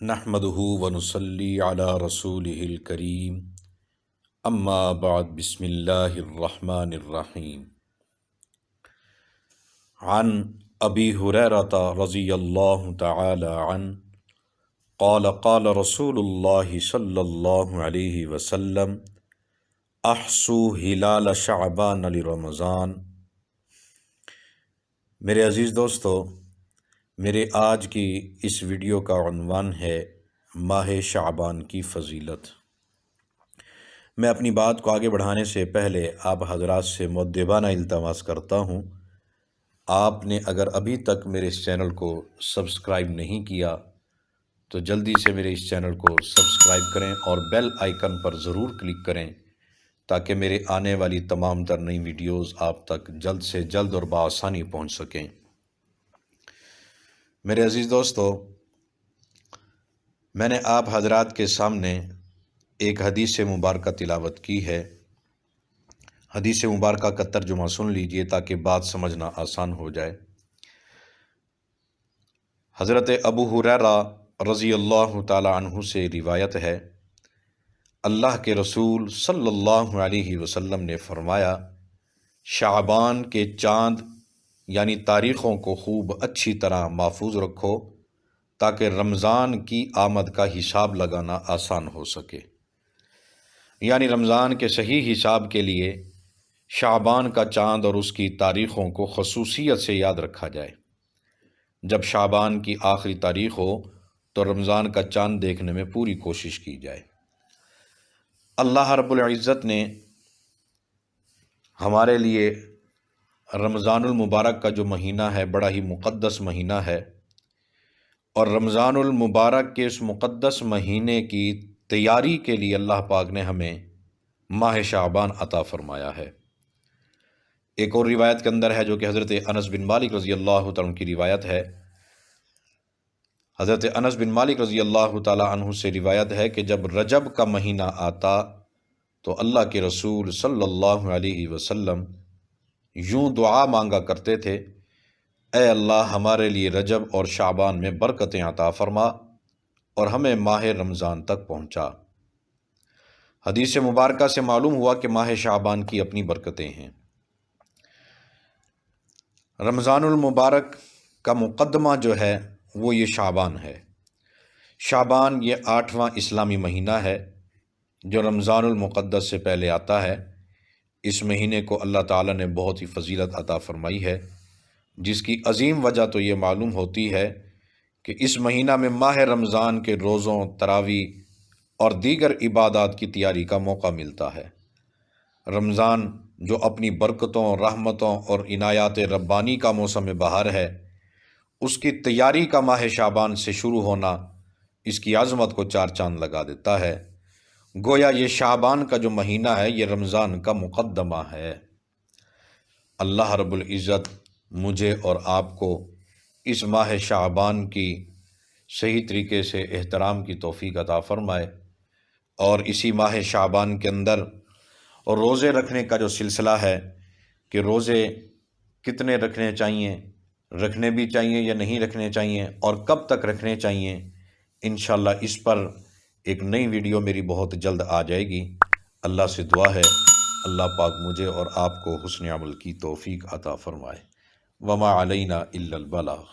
نحمده ونصلي على رسوله الكريم اما بعد بسم اللہ الرحمن الرحیم عن ابی ہریرہ رضی اللہ تعالی عنہ قال قال رسول اللہ صلی اللہ علیہ وسلم احصوا ہلال شعبان لرمضان۔ میرے عزیز دوستو، میرے آج کی اس ویڈیو کا عنوان ہے ماہ شعبان کی فضیلت۔ میں اپنی بات کو آگے بڑھانے سے پہلے آپ حضرات سے مؤدبانہ التماس کرتا ہوں، آپ نے اگر ابھی تک میرے اس چینل کو سبسکرائب نہیں کیا تو جلدی سے میرے اس چینل کو سبسکرائب کریں اور بیل آئیکن پر ضرور کلک کریں تاکہ میرے آنے والی تمام تر نئی ویڈیوز آپ تک جلد سے جلد اور بآسانی پہنچ سکیں۔ میرے عزیز دوستو، میں نے آپ حضرات کے سامنے ایک حدیث مبارکہ تلاوت کی ہے۔ حدیث مبارکہ کا ترجمہ سن لیجئے تاکہ بات سمجھنا آسان ہو جائے۔ حضرت ابو ہریرہ رضی اللہ تعالی عنہ سے روایت ہے، اللہ کے رسول صلی اللہ علیہ وسلم نے فرمایا، شعبان کے چاند یعنی تاریخوں کو خوب اچھی طرح محفوظ رکھو تاکہ رمضان کی آمد کا حساب لگانا آسان ہو سکے۔ یعنی رمضان کے صحیح حساب کے لیے شعبان کا چاند اور اس کی تاریخوں کو خصوصیت سے یاد رکھا جائے۔ جب شعبان کی آخری تاریخ ہو تو رمضان کا چاند دیکھنے میں پوری کوشش کی جائے۔ اللہ رب العزت نے ہمارے لیے رمضان المبارک کا جو مہینہ ہے بڑا ہی مقدس مہینہ ہے، اور رمضان المبارک کے اس مقدس مہینے کی تیاری کے لیے اللہ پاک نے ہمیں ماہ شعبان عطا فرمایا ہے۔ ایک اور روایت کے اندر ہے جو کہ حضرت انس بن مالک رضی اللہ تعالیٰ عنہ کی روایت ہے۔ حضرت انس بن مالک رضی اللہ تعالیٰ عنہ سے روایت ہے کہ جب رجب کا مہینہ آتا تو اللہ کے رسول صلی اللہ علیہ وسلم یوں دعا مانگا کرتے تھے، اے اللہ ہمارے لیے رجب اور شعبان میں برکتیں عطا فرما اور ہمیں ماہ رمضان تک پہنچا۔ حدیث مبارکہ سے معلوم ہوا کہ ماہ شعبان کی اپنی برکتیں ہیں۔ رمضان المبارک کا مقدمہ جو ہے وہ یہ شعبان ہے۔ شعبان یہ 8واں اسلامی مہینہ ہے جو رمضان المقدس سے پہلے آتا ہے۔ اس مہینے کو اللہ تعالیٰ نے بہت ہی فضیلت عطا فرمائی ہے، جس کی عظیم وجہ تو یہ معلوم ہوتی ہے کہ اس مہینہ میں ماہ رمضان کے روزوں، تراویح اور دیگر عبادات کی تیاری کا موقع ملتا ہے۔ رمضان جو اپنی برکتوں، رحمتوں اور عنایات ربانی کا موسم بہار ہے، اس کی تیاری کا ماہ شعبان سے شروع ہونا اس کی عظمت کو چار چاند لگا دیتا ہے۔ گویا یہ شعبان کا جو مہینہ ہے یہ رمضان کا مقدمہ ہے۔ اللہ رب العزت مجھے اور آپ کو اس ماہ شعبان کی صحیح طریقے سے احترام کی توفیق عطا فرمائے، اور اسی ماہ شعبان کے اندر روزے رکھنے کا جو سلسلہ ہے کہ روزے کتنے رکھنے چاہیے، رکھنے بھی چاہیے یا نہیں رکھنے چاہیے، اور کب تک رکھنے چاہیے، انشاءاللہ اس پر ایک نئی ویڈیو میری بہت جلد آ جائے گی۔ اللہ سے دعا ہے اللہ پاک مجھے اور آپ کو حسن عمل کی توفیق عطا فرمائے۔ وما علینا الا البلاغ۔